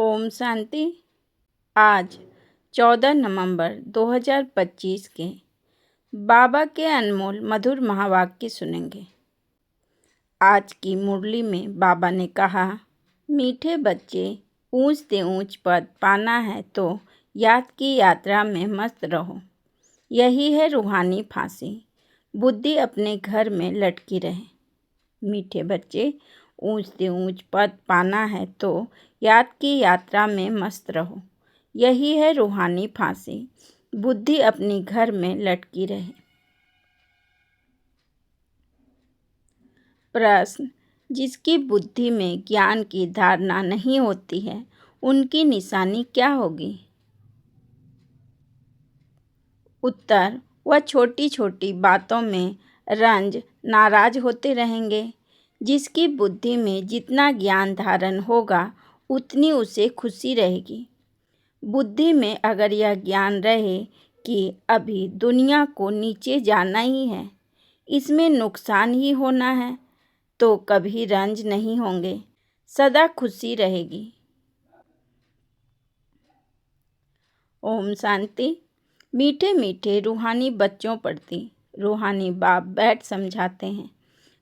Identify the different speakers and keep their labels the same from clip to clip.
Speaker 1: ओम शांति। आज 14 नवंबर 2025 के बाबा के अनमोल मधुर महावाक्य सुनेंगे। आज की मुरली में बाबा ने कहा, मीठे बच्चे, ऊंच से ऊंच पद पाना है तो याद की यात्रा में मस्त रहो। यही है रूहानी फांसी, बुद्धि अपने घर में लटकी रहे। मीठे बच्चे, ऊंच से ऊंच पद पाना है तो याद की यात्रा में मस्त रहो। यही है रूहानी फांसी, बुद्धि अपनी घर में लटकी रहे। प्रश्न, जिसकी बुद्धि में ज्ञान की धारणा नहीं होती है, उनकी निशानी क्या होगी? उत्तर, वह छोटी छोटी बातों में रंज नाराज होते रहेंगे। जिसकी बुद्धि में जितना ज्ञान धारण होगा, उतनी उसे खुशी रहेगी। बुद्धि में अगर यह ज्ञान रहे कि अभी दुनिया को नीचे जाना ही है, इसमें नुकसान ही होना है, तो कभी रंज नहीं होंगे, सदा खुशी रहेगी। ओम शांति। मीठे मीठे रूहानी बच्चों प्रति रूहानी बाप बैठ समझाते हैं।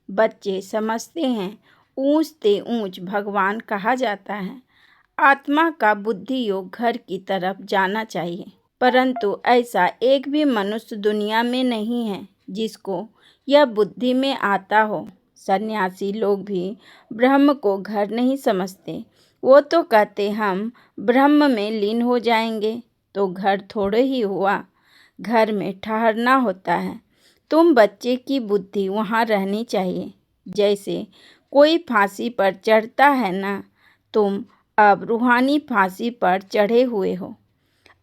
Speaker 1: बच्चे समझते हैं ऊंच से ऊंच भगवान कहा जाता है। आत्मा का बुद्धि योग घर की तरफ जाना चाहिए, परंतु ऐसा एक भी मनुष्य दुनिया में नहीं है जिसको यह बुद्धि में आता हो। सन्यासी लोग भी ब्रह्म को घर नहीं समझते। वो तो कहते हम ब्रह्म में लीन हो जाएंगे, तो घर थोड़े ही हुआ, घर में ठहरना होता है। तुम बच्चे की बुद्धि वहाँ रहनी चाहिए। जैसे कोई फांसी पर चढ़ता है ना, तुम अब रूहानी फांसी पर चढ़े हुए हो।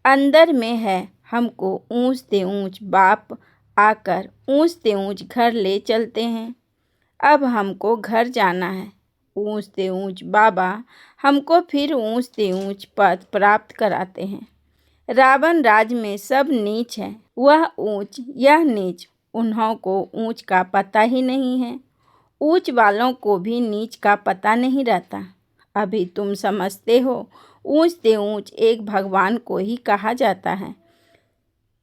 Speaker 1: अंदर में है हमको ऊंच से ऊंच बाप आकर ऊंच से ऊंच घर ले चलते हैं। अब हमको घर जाना है। ऊंच से ऊंच बाबा हमको फिर ऊंच से ऊंच पद प्राप्त कराते हैं। रावण राज में सब नीच है, वह ऊंच यह नीच, उन्हों को ऊंच का पता ही नहीं है। ऊंच वालों को भी नीच का पता नहीं रहता। अभी तुम समझते हो ऊंच से ऊंच एक भगवान को ही कहा जाता है।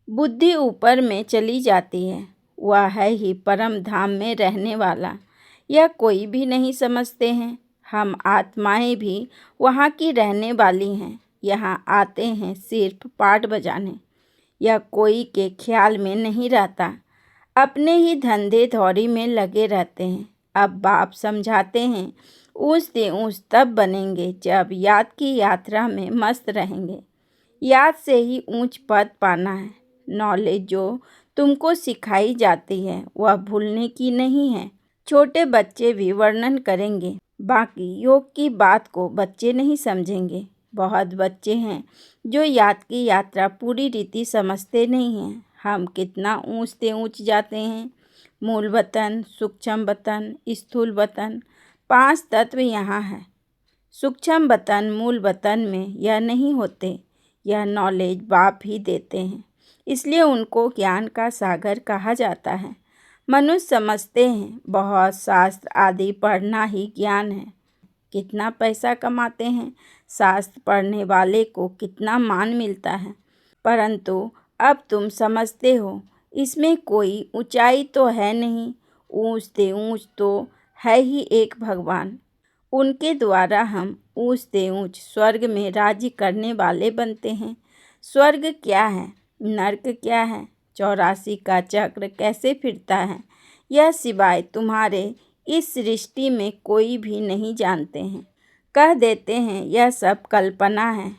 Speaker 1: बुद्धि ऊपर में चली जाती है, वह है ही परम धाम में रहने वाला। यह कोई भी नहीं समझते हैं। हम आत्माएं भी वहाँ की रहने वाली हैं। यहाँ आते हैं सिर्फ पाठ बजाने। यह कोई के ख्याल में नहीं रहता, अपने ही धंधे धौरी में लगे रहते हैं। अब बाप समझाते हैं ऊंच से ऊंच तब बनेंगे जब याद की यात्रा में मस्त रहेंगे। याद से ही ऊंच पद पाना है। नॉलेज जो तुमको सिखाई जाती है वह भूलने की नहीं है। छोटे बच्चे भी वर्णन करेंगे, बाकी योग की बात को बच्चे नहीं समझेंगे। बहुत बच्चे हैं जो याद की यात्रा पूरी रीति समझते नहीं हैं। हम कितना ऊंच से ऊंच जाते हैं। मूल वतन, सूक्ष्म वतन, स्थूल वतन, 5 तत्व यहाँ है। सूक्ष्म वतन मूल वतन में यह नहीं होते। यह नॉलेज बाप ही देते हैं, इसलिए उनको ज्ञान का सागर कहा जाता है। मनुष्य समझते हैं बहुत शास्त्र आदि पढ़ना ही ज्ञान है। कितना पैसा कमाते हैं, शास्त्र पढ़ने वाले को कितना मान मिलता है, परंतु अब तुम समझते हो इसमें कोई ऊंचाई तो है नहीं। ऊंच से ऊंच तो है ही एक भगवान। उनके द्वारा हम ऊंच से ऊंच स्वर्ग में राज्य करने वाले बनते हैं। स्वर्ग क्या है, नर्क क्या है, 84 का चक्र कैसे फिरता है, यह सिवाय तुम्हारे इस सृष्टि में कोई भी नहीं जानते हैं। कह देते हैं यह सब कल्पना है।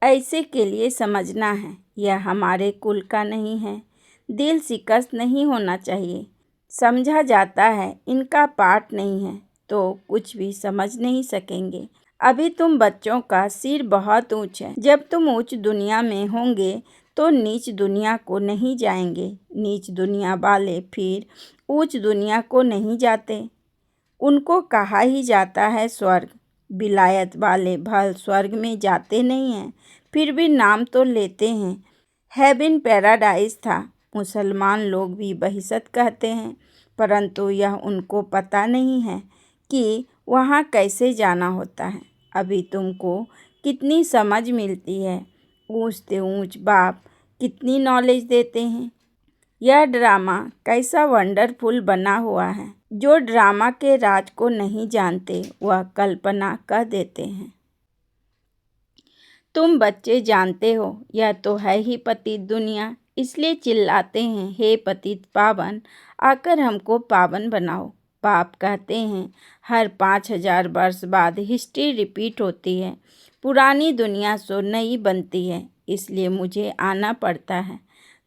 Speaker 1: ऐसे के लिए समझना है यह हमारे कुल का नहीं है। दिल शिकस्त नहीं होना चाहिए। समझा जाता है इनका पाठ नहीं है तो कुछ भी समझ नहीं सकेंगे। अभी तुम बच्चों का सिर बहुत ऊंच है। जब तुम ऊंच दुनिया में होंगे तो नीच दुनिया को नहीं जाएंगे। नीच दुनिया वाले फिर ऊंच दुनिया को नहीं जाते। उनको कहा ही जाता है स्वर्ग। विलायत वाले भल स्वर्ग में जाते नहीं हैं, फिर भी नाम तो लेते हैं। हेवन पैराडाइज था। मुसलमान लोग भी बहिशत कहते हैं, परंतु यह उनको पता नहीं है कि वहाँ कैसे जाना होता है। अभी तुमको कितनी समझ मिलती है। ऊंच से ऊंच बाप कितनी नॉलेज देते हैं। यह ड्रामा कैसा वंडरफुल बना हुआ है। जो ड्रामा के राज को नहीं जानते वह कल्पना कर देते हैं। तुम बच्चे जानते हो यह तो है ही पतित दुनिया, इसलिए चिल्लाते हैं, हे पतित पावन, आकर हमको पावन बनाओ। बाप कहते हैं हर 5000 वर्ष बाद हिस्ट्री रिपीट होती है। पुरानी दुनिया सो नई बनती है, इसलिए मुझे आना पड़ता है।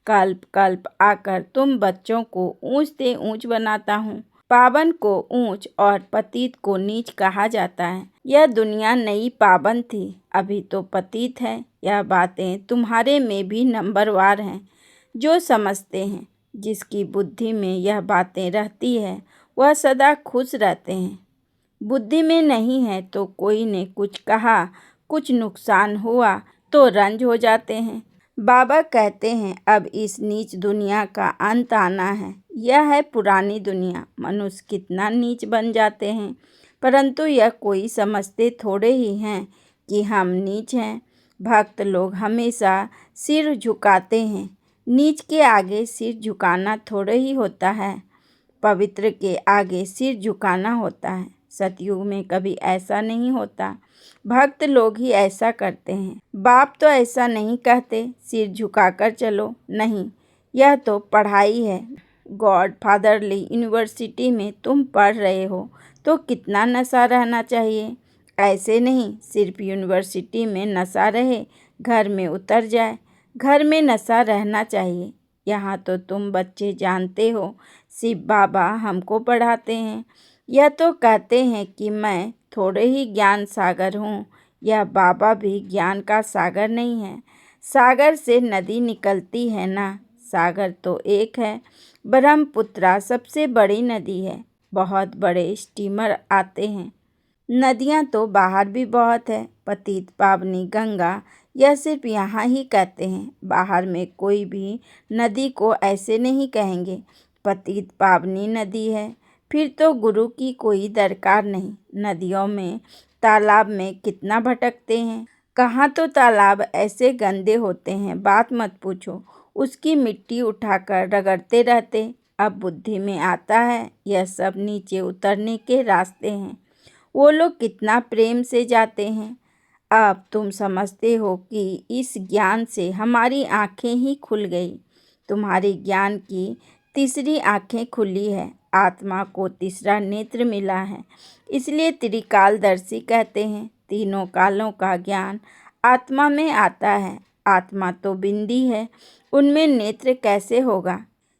Speaker 1: कल्प कल्प आकर तुम बच्चों को ऊंच से ऊंच बनाता हूँ। पावन को ऊंच और पतित को नीच कहा जाता है। यह दुनिया नई पावन थी, अभी तो पतित है। यह बातें तुम्हारे में भी नंबरवार हैं। जो समझते हैं, जिसकी बुद्धि में यह बातें रहती है, वह सदा खुश रहते हैं। बुद्धि में नहीं है तो कोई ने कुछ कहा, कुछ नुकसान हुआ तो रंज हो जाते हैं। बाबा कहते हैं अब इस नीच दुनिया का अंत आना है। यह है पुरानी दुनिया। मनुष्य कितना नीच बन जाते हैं, परंतु यह कोई समझते थोड़े ही हैं कि हम नीच हैं। भक्त लोग हमेशा सिर झुकाते हैं। नीच के आगे सिर झुकाना थोड़े ही होता है, पवित्र के आगे सिर झुकाना होता है। सतयुग में कभी ऐसा नहीं होता। भक्त लोग ही ऐसा करते हैं। बाप तो ऐसा नहीं कहते सिर झुकाकर चलो, नहीं, यह तो पढ़ाई है। गॉड फादरली यूनिवर्सिटी में तुम पढ़ रहे हो तो कितना नशा रहना चाहिए। ऐसे नहीं सिर्फ यूनिवर्सिटी में नशा रहे, घर में उतर जाए। घर में नशा रहना चाहिए। यहाँ तो तुम बच्चे जानते हो शिव बाबा हमको पढ़ाते हैं। यह तो कहते हैं कि मैं थोड़े ही ज्ञान सागर हूँ। यह बाबा भी ज्ञान का सागर नहीं है। सागर से नदी निकलती है ना, सागर तो एक है। ब्रह्मपुत्रा सबसे बड़ी नदी है। बहुत बड़े स्टीमर आते हैं। नदियाँ तो बाहर भी बहुत है। पतित पावनी गंगा, यह सिर्फ यहाँ ही कहते हैं, बाहर में कोई भी नदी को ऐसे नहीं कहेंगे। पतित पावनी नदी है, फिर तो गुरु की कोई दरकार नहीं। नदियों में तालाब में कितना भटकते हैं। कहाँ तो तालाब ऐसे गंदे होते हैं, बात मत पूछो। उसकी मिट्टी उठाकर रगड़ते रहते। अब बुद्धि में आता है यह सब नीचे उतरने के रास्ते हैं। वो लोग कितना प्रेम से जाते हैं। अब तुम समझते हो कि इस ज्ञान से हमारी आंखें ही खुल गई। तुम्हारी ज्ञान की तीसरी आंखें खुली है। आत्मा को तीसरा नेत्र मिला है, इसलिए त्रिकालदर्शी कहते हैं। तीनों कालों का ज्ञान आत्मा में आता है। आत्मा तो बिंदी है, उनमें नेत्र कैसे होगा।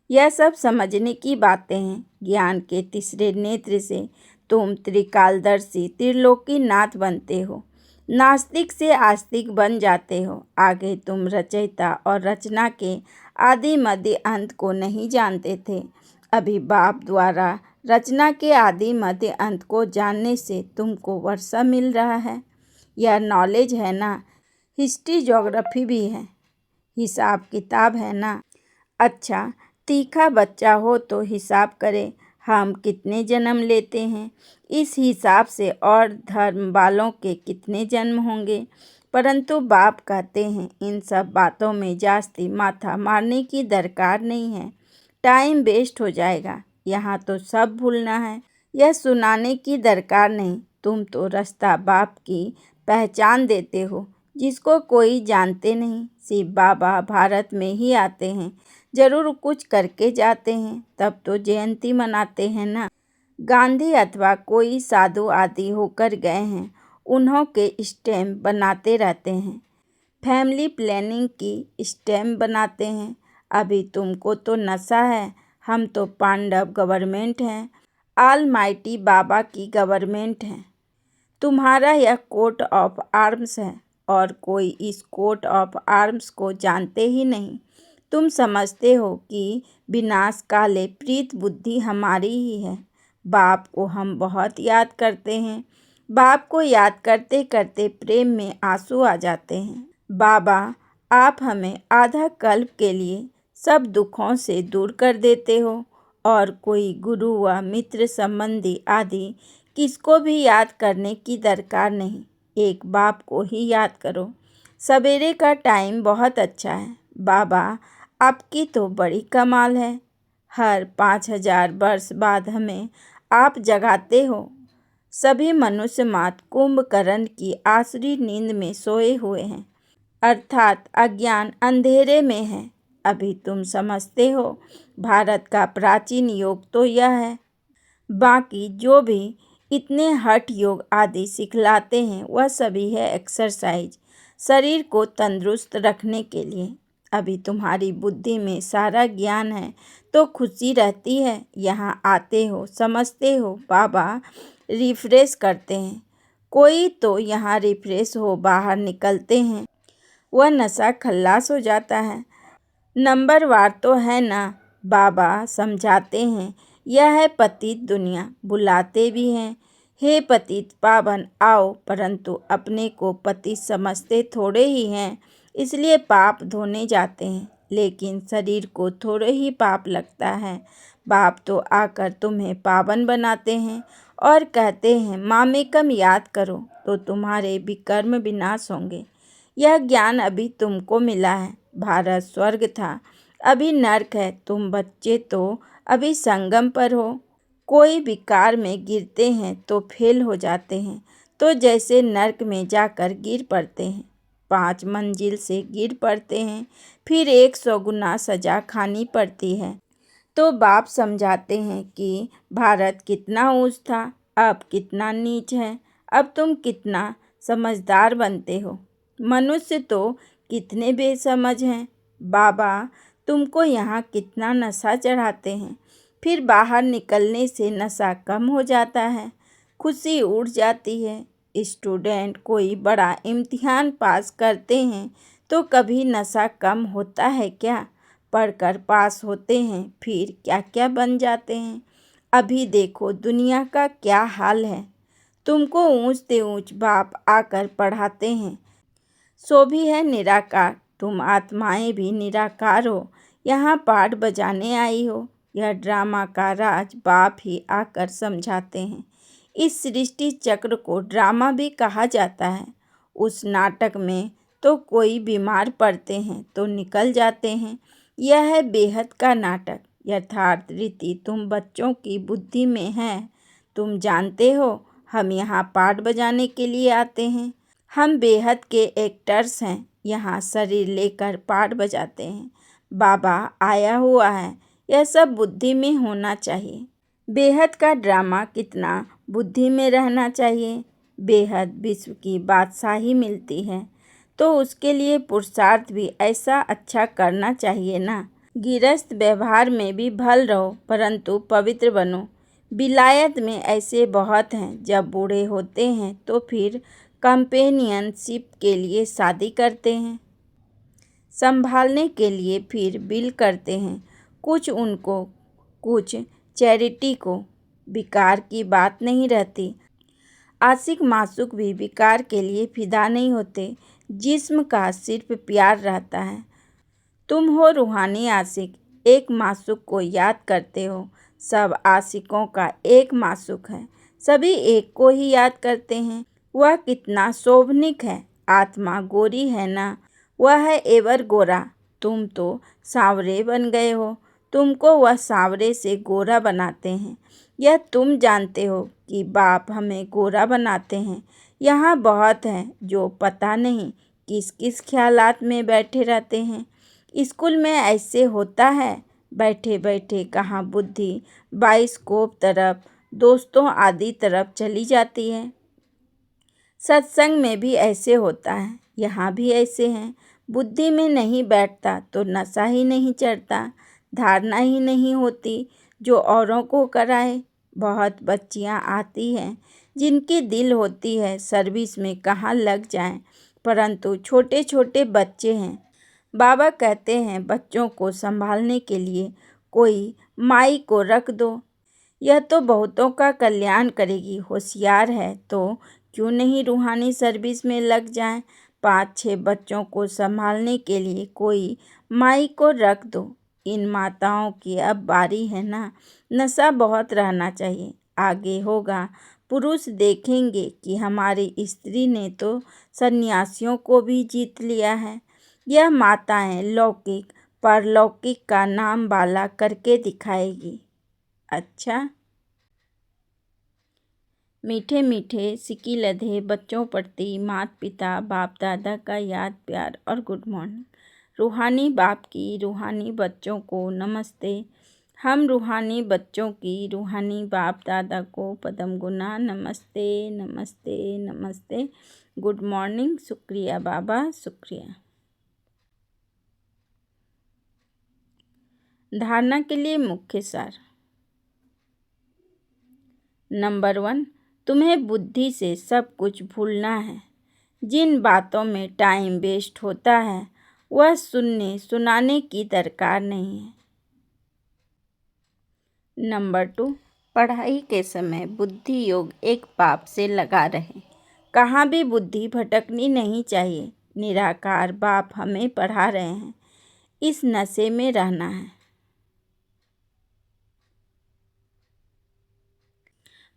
Speaker 1: यह सब समझने की बातें हैं। ज्ञान के तीसरे नेत्र से तुम त्रिकालदर्शी त्रिलोकी नाथ बनते हो। नास्तिक से आस्तिक बन जाते हो। आगे तुम रचयिता और रचना के आदि मध्य अंत को नहीं जानते थे। अभी बाप द्वारा रचना के आदि मध्य अंत को जानने से तुमको वर्षा मिल रहा है। यह नॉलेज है ना, हिस्ट्री ज्योग्राफी भी है, हिसाब किताब है ना। अच्छा, तीखा बच्चा हो तो हिसाब करे हम कितने जन्म लेते हैं, इस हिसाब से और धर्म वालों के कितने जन्म होंगे। परंतु बाप कहते हैं इन सब बातों में जास्ती माथा मारने की दरकार नहीं है, टाइम वेस्ट हो जाएगा। यहाँ तो सब भूलना है, यह सुनाने की दरकार नहीं। तुम तो रास्ता बाप की पहचान देते हो, जिसको कोई जानते नहीं। शिव बाबा भारत में ही आते हैं, जरूर कुछ करके जाते हैं, तब तो जयंती मनाते हैं ना। गांधी अथवा कोई साधु आदि होकर गए हैं, उन्हों के स्टैम्प बनाते रहते हैं। फैमिली प्लानिंग की स्टैम्प बनाते हैं। अभी तुमको तो नशा है, हम तो पांडव गवर्नमेंट हैं, ऑलमाइटी बाबा की गवर्नमेंट है। तुम्हारा यह कोट ऑफ आर्म्स है और कोई इस कोट ऑफ आर्म्स को जानते ही नहीं। तुम समझते हो कि विनाश काले प्रीत बुद्धि हमारी ही है। बाप को हम बहुत याद करते हैं। बाप को याद करते करते प्रेम में आंसू आ जाते हैं। बाबा, आप हमें आधा कल्प के लिए सब दुखों से दूर कर देते हो और कोई गुरु व मित्र संबंधी आदि किसको भी याद करने की दरकार नहीं। एक बाप को ही याद करो। सवेरे का टाइम बहुत अच्छा है। बाबा, आपकी तो बड़ी कमाल है। हर 5000 वर्ष बाद हमें आप जगाते हो। सभी मनुष्य मात्र कुंभकर्ण की आसुरी नींद में सोए हुए हैं, अर्थात अज्ञान अंधेरे में है। अभी तुम समझते हो, भारत का प्राचीन योग तो यह है। बाकी जो भी इतने हठ योग आदि सिखलाते हैं वह सभी है एक्सरसाइज, शरीर को तंदुरुस्त रखने के लिए। अभी तुम्हारी बुद्धि में सारा ज्ञान है तो खुशी रहती है। यहाँ आते हो, समझते हो, बाबा रिफ्रेश करते हैं। कोई तो यहाँ रिफ्रेश हो बाहर निकलते हैं, वह नशा खल्लास हो जाता है। नंबरवार तो है ना। बाबा समझाते हैं, यह है पतित दुनिया। बुलाते भी हैं, हे पतित पावन आओ, परंतु अपने को पतित समझते थोड़े ही हैं, इसलिए पाप धोने जाते हैं। लेकिन शरीर को थोड़े ही पाप लगता है। बाप तो आकर तुम्हें पावन बनाते हैं और कहते हैं मामेकम याद करो तो तुम्हारे विकर्म विनाश होंगे। यह ज्ञान अभी तुमको मिला है। भारत स्वर्ग था, अभी नर्क है। तुम बच्चे तो अभी संगम पर हो। कोई विकार में गिरते हैं तो फेल हो जाते हैं, तो जैसे नर्क में जाकर गिर पड़ते हैं। 5 मंजिल से गिर पड़ते हैं, फिर 100 गुना सजा खानी पड़ती है। तो बाप समझाते हैं कि भारत कितना ऊंच था, अब कितना नीच है। अब तुम कितना समझदार बनते हो। मनुष्य तो कितने बेसमझ हैं। बाबा तुमको यहाँ कितना नशा चढ़ाते हैं, फिर बाहर निकलने से नशा कम हो जाता है, खुशी उड़ जाती है। स्टूडेंट कोई बड़ा इम्तिहान पास करते हैं तो कभी नशा कम होता है क्या? पढ़कर पास होते हैं, फिर क्या क्या बन जाते हैं। अभी देखो दुनिया का क्या हाल है। तुमको ऊंच से ऊंच बाप आकर पढ़ाते हैं, सो भी है निराकार। तुम आत्माएं भी निराकार हो, यहाँ पाठ बजाने आई हो। यह ड्रामा का राज बाप ही आकर समझाते हैं। इस सृष्टि चक्र को ड्रामा भी कहा जाता है। उस नाटक में तो कोई बीमार पड़ते हैं तो निकल जाते हैं। यह है बेहद का नाटक। यथार्थ रीति तुम बच्चों की बुद्धि में है। तुम जानते हो हम यहाँ पाठ बजाने के लिए आते हैं। हम बेहद के एक्टर्स हैं, यहाँ शरीर लेकर पाठ बजाते हैं। बाबा आया हुआ है, यह सब बुद्धि में होना चाहिए। बेहद का ड्रामा कितना बुद्धि में रहना चाहिए। बेहद विश्व की बादशाही मिलती है तो उसके लिए पुरुषार्थ भी ऐसा अच्छा करना चाहिए ना। गृहस्थ व्यवहार में भी भल रहो, परंतु पवित्र बनो। विलायत में ऐसे बहुत हैं, जब बूढ़े होते हैं तो फिर कंपेनियनशिप के लिए शादी करते हैं, संभालने के लिए फिर बिल करते हैं, कुछ उनको कुछ चैरिटी को। विकार की बात नहीं रहती। आशिक माशूक भी विकार के लिए फिदा नहीं होते, जिस्म का सिर्फ प्यार रहता है। तुम हो रूहानी आशिक, एक माशूक को याद करते हो। सब आशिकों का एक माशूक है, सभी एक को ही याद करते हैं। वह कितना शोभनिक है। आत्मा गोरी है ना, वह है एवर गोरा। तुम तो सांवरे बन गए हो, तुमको वह सांवरे से गोरा बनाते हैं। यह तुम जानते हो कि बाप हमें गोरा बनाते हैं। यहाँ बहुत हैं जो पता नहीं किस किस ख्यालात में बैठे रहते हैं। स्कूल में ऐसे होता है, बैठे बैठे कहाँ बुद्धि बाइस्कोप तरफ, दोस्तों आदि तरफ चली जाती है। सत्संग में भी ऐसे होता है, यहाँ भी ऐसे हैं। बुद्धि में नहीं बैठता तो नशा ही नहीं चढ़ता, धारणा ही नहीं होती जो औरों को कराए। बहुत बच्चियाँ आती हैं जिनकी दिल होती है सर्विस में कहाँ लग जाएं, परंतु छोटे छोटे बच्चे हैं। बाबा कहते हैं बच्चों को संभालने के लिए कोई माई को रख दो, यह तो बहुतों का कल्याण करेगी। होशियार है तो क्यों नहीं रूहानी सर्विस में लग जाएं। 5-6 बच्चों को संभालने के लिए कोई माई को रख दो। इन माताओं की अब बारी है ना। नशा बहुत रहना चाहिए, आगे होगा पुरुष देखेंगे कि हमारी स्त्री ने तो सन्यासियों को भी जीत लिया है। यह माताएं लौकिक परलौकिक का नाम बाला करके दिखाएगी। अच्छा। मीठे मीठे सिकी लधे बच्चों प्रति माता पिता बाप दादा का याद प्यार और गुड मॉर्निंग। रूहानी बाप की रूहानी बच्चों को नमस्ते। हम रूहानी बच्चों की रूहानी बाप दादा को पदम गुना नमस्ते नमस्ते नमस्ते। Good morning. शुक्रिया बाबा, शुक्रिया। धारणा के लिए मुख्य सार। नंबर 1, तुम्हें बुद्धि से सब कुछ भूलना है। जिन बातों में टाइम वेस्ट होता है वह सुनने सुनाने की दरकार नहीं है। नंबर 2, पढ़ाई के समय बुद्धि योग एक बाप से लगा रहे। कहाँ भी बुद्धि भटकनी नहीं चाहिए। निराकार बाप हमें पढ़ा रहे हैं, इस नशे में रहना है।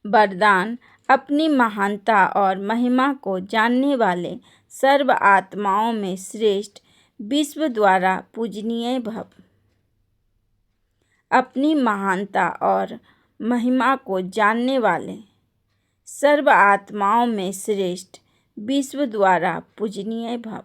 Speaker 1: वरदान, अपनी महानता और महिमा को जानने वाले सर्व आत्माओं में श्रेष्ठ विश्व द्वारा पूजनीय भव। अपनी महानता और महिमा को जानने वाले सर्व आत्माओं में श्रेष्ठ विश्व द्वारा पूजनीय भव।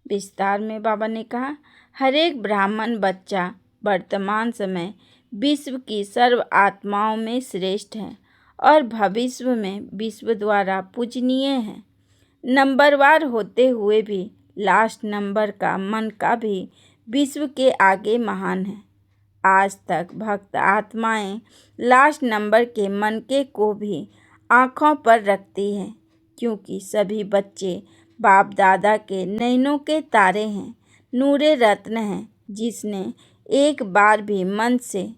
Speaker 1: विस्तार में बाबा ने कहा, हर एक ब्राह्मण बच्चा वर्तमान समय विश्व की सर्व आत्माओं में श्रेष्ठ है और भविष्य में विश्व द्वारा पूजनीय है। नंबरवार होते हुए भी लास्ट नंबर का मन का भी विश्व के आगे महान है। आज तक भक्त आत्माएं लास्ट नंबर के मन के को भी आँखों पर रखती हैं, क्योंकि सभी बच्चे बाप दादा के नैनों के तारे हैं, नूरे रत्न हैं। जिसने एक बार भी मन से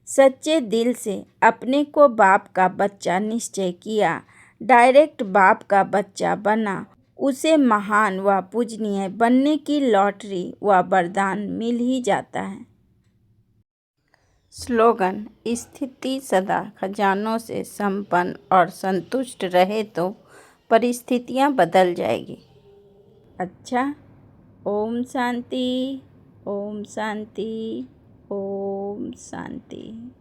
Speaker 1: सच्चे दिल से अपने को बाप का बच्चा निश्चय किया, डायरेक्ट बाप का बच्चा बना, उसे महान व पूजनीय बनने की लॉटरी व वरदान मिल ही जाता है। स्लोगन, स्थिति सदा खजानों से संपन्न और संतुष्ट रहे तो परिस्थितियां बदल जाएगी। अच्छा। ओम शांति, ओम शांति, ओम शांति।